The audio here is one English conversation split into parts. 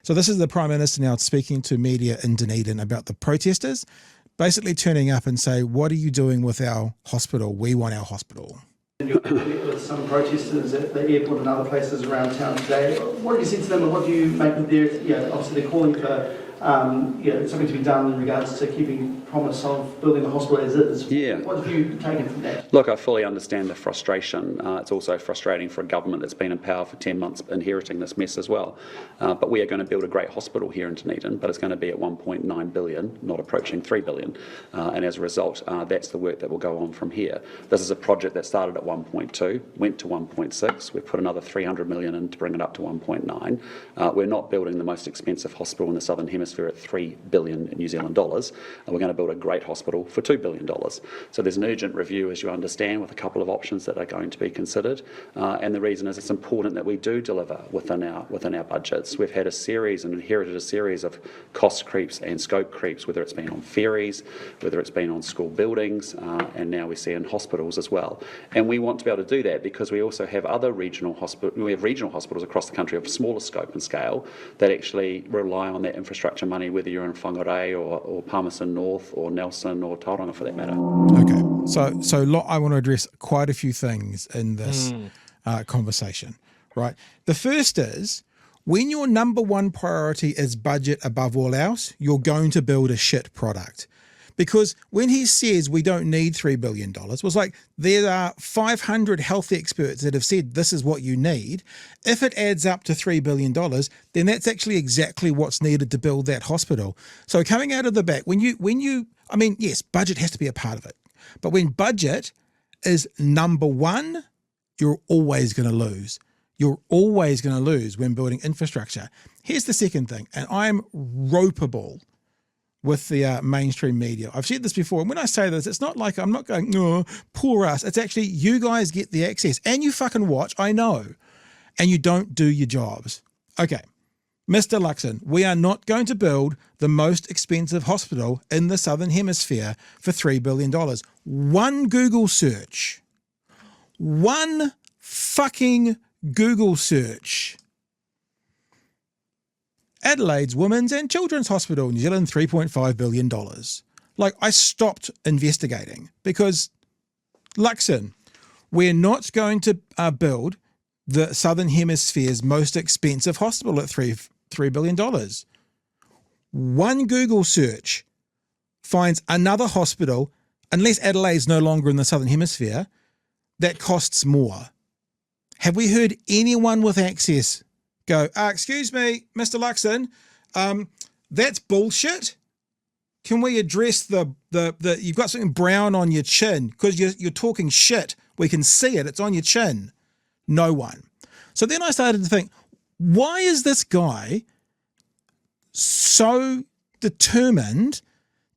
So this is the Prime Minister now speaking to media in Dunedin about the protesters, basically turning up and say, what are you doing with our hospital? We want our hospital. With some protesters at the airport and other places around town today, what do you say to them and what do you make of their, obviously they're calling for something to be done in regards to keeping promise of building the hospital as is. Yeah. What have you taken from that? Look, I fully understand the frustration. It's also frustrating for a government that's been in power for 10 months inheriting this mess as well. But we are going to build a great hospital here in Dunedin, but it's going to be at 1.9 billion, not approaching 3 billion. And as a result, that's the work that will go on from here. This is a project that started at 1.2, went to 1.6. We've put another 300 million in to bring it up to 1.9. We're not building the most expensive hospital in the Southern Hemisphere at 3 billion New Zealand dollars. We're going to build a great hospital for $2 billion. So there's an urgent review, as you understand, with a couple of options that are going to be considered. And the reason is it's important that we do deliver within our budgets. We've had a series and inherited a series of cost creeps and scope creeps, whether it's been on ferries, whether it's been on school buildings, and now we see in hospitals as well. And we want to be able to do that because we also have other regional hospitals. We have regional hospitals across the country of smaller scope and scale that actually rely on that infrastructure money, whether you're in Whangarei or Palmerston North or Nelson or Tauranga for that matter. Okay, so I want to address quite a few things in this conversation, right? The first is, when your number one priority is budget above all else, you're going to build a shit product. Because when he says we don't need $3 billion, it was like there are 500 health experts that have said this is what you need. If it adds up to $3 billion, then that's actually exactly what's needed to build that hospital. So coming out of the back, I mean, yes, budget has to be a part of it. But when budget is number one, you're always going to lose. You're always going to lose when building infrastructure. Here's the second thing, and I'm ropeable with the mainstream media. I've said this before, and when I say this, it's not like I'm not going, oh, poor us. It's actually you guys get the access, and you fucking watch, I know, and you don't do your jobs. Okay, Mr. Luxon, we are not going to build the most expensive hospital in the Southern Hemisphere for $3 billion. One Google search, one fucking Google search. Adelaide's Women's and Children's Hospital, New Zealand, $3.5 billion. Like, I stopped investigating because, Luxon, we're not going to build the Southern Hemisphere's most expensive hospital at $3 billion. One Google search finds another hospital, unless Adelaide's no longer in the Southern Hemisphere, that costs more. Have we heard anyone with access go, excuse me, Mr. Luxon, that's bullshit. Can we address the you've got something brown on your chin because you're talking shit. We can see it. It's on your chin. No one. So then I started to think, why is this guy so determined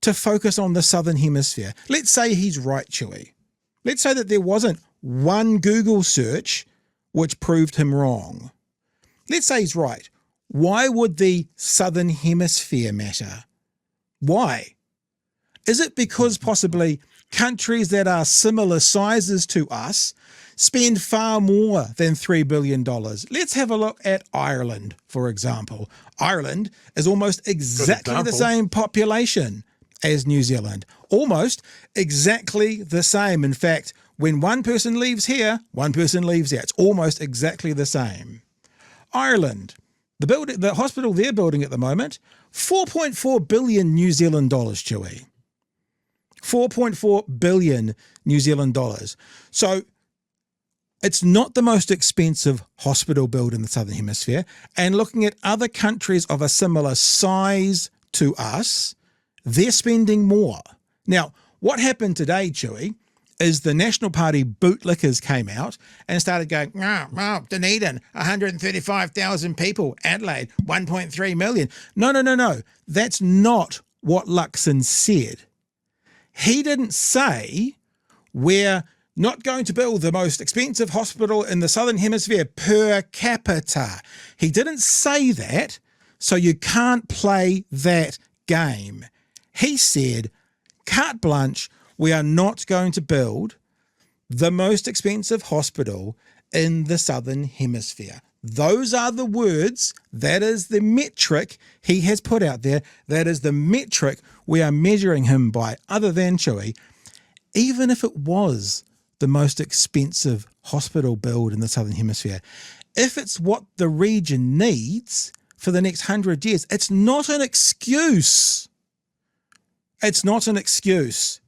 to focus on the Southern Hemisphere? Let's say he's right, Chewy. Let's say that there wasn't one Google search which proved him wrong. Let's say he's right. Why would the Southern Hemisphere matter? Why? Is it because possibly countries that are similar sizes to us spend far more than $3 billion? Let's have a look at Ireland, for example. Ireland is almost exactly the same population as New Zealand. Almost exactly the same. In fact, when one person leaves here, one person leaves there. It's almost exactly the same. Ireland, the hospital they're building at the moment, 4.4 billion New Zealand dollars, Chewy. 4.4 billion New Zealand dollars. So it's not the most expensive hospital built in the Southern Hemisphere. And looking at other countries of a similar size to us, they're spending more. Now, what happened today, Chewy, is the National Party bootlickers came out and started going, Dunedin, 135,000 people, Adelaide, 1.3 million. No. That's not what Luxon said. He didn't say we're not going to build the most expensive hospital in the Southern Hemisphere per capita. He didn't say that, so you can't play that game. He said, carte blanche, we are not going to build the most expensive hospital in the Southern Hemisphere. Those are the words. That is the metric he has put out there. That is the metric we are measuring him by, other than Chewy. Even if it was the most expensive hospital build in the Southern Hemisphere, if it's what the region needs for the next 100 years, it's not an excuse. It's not an excuse.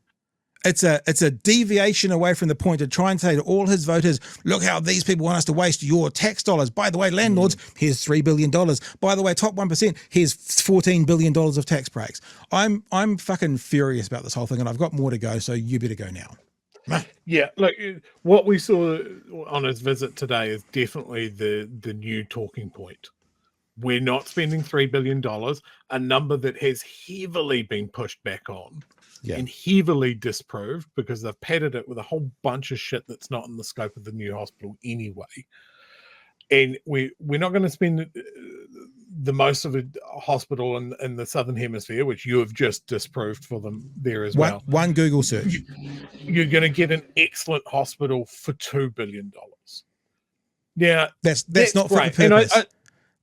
It's a deviation away from the point to try and say to all his voters, look how these people want us to waste your tax dollars. By the way, landlords, here's $3 billion. By the way, top 1%, here's $14 billion of tax breaks. I'm fucking furious about this whole thing, and I've got more to go, so you better go now. Yeah, look, what we saw on his visit today is definitely the new talking point. We're not spending $3 billion, a number that has heavily been pushed back on. Yeah. And heavily disproved because they've padded it with a whole bunch of shit that's not in the scope of the new hospital anyway. And we're not going to spend the most of a hospital in the Southern Hemisphere, which you have just disproved for them there as well. One Google search. You're going to get an excellent hospital for $2 billion. Now, that's not for the purpose.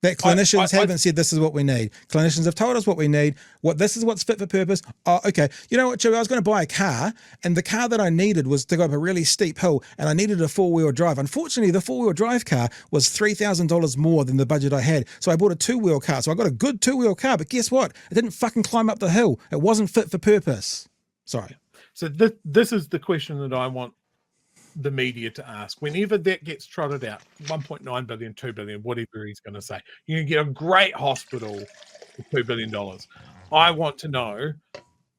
That clinicians haven't said this is what we need. Clinicians have told us what we need. This is what's fit for purpose. Oh, okay. You know what, Joey? I was going to buy a car, and the car that I needed was to go up a really steep hill, and I needed a 4-wheel drive. Unfortunately, the 4-wheel drive car was $3,000 more than the budget I had. So I bought a 2-wheel car. So I got a good 2-wheel car, but guess what? It didn't fucking climb up the hill. It wasn't fit for purpose. Sorry. So this is the question that I want the media to ask. Whenever that gets trotted out, 1.9 billion, 2 billion, whatever he's going to say, you can get a great hospital for $2 billion. I want to know,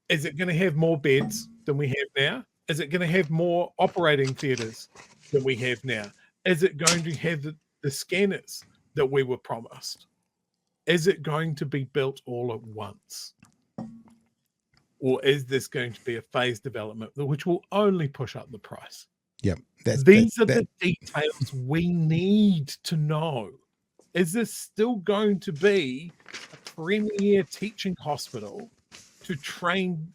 is it going to have more beds than we have now? Is it going to have more operating theatres than we have now? Is it going to have the scanners that we were promised? Is it going to be built all at once? Or is this going to be a phased development which will only push up the price? Yep. These are the details we need to know. Is this still going to be a premier teaching hospital to train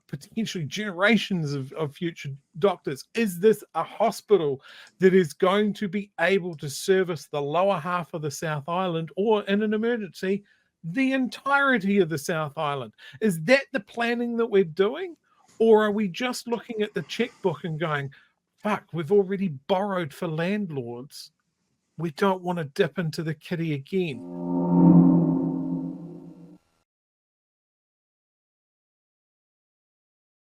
potentially generations of future doctors? Is this a hospital that is going to be able to service the lower half of the South Island, or in an emergency, the entirety of the South Island? Is that the planning that we're doing? Or are we just looking at the checkbook and going, fuck, we've already borrowed for landlords. We don't want to dip into the kitty again.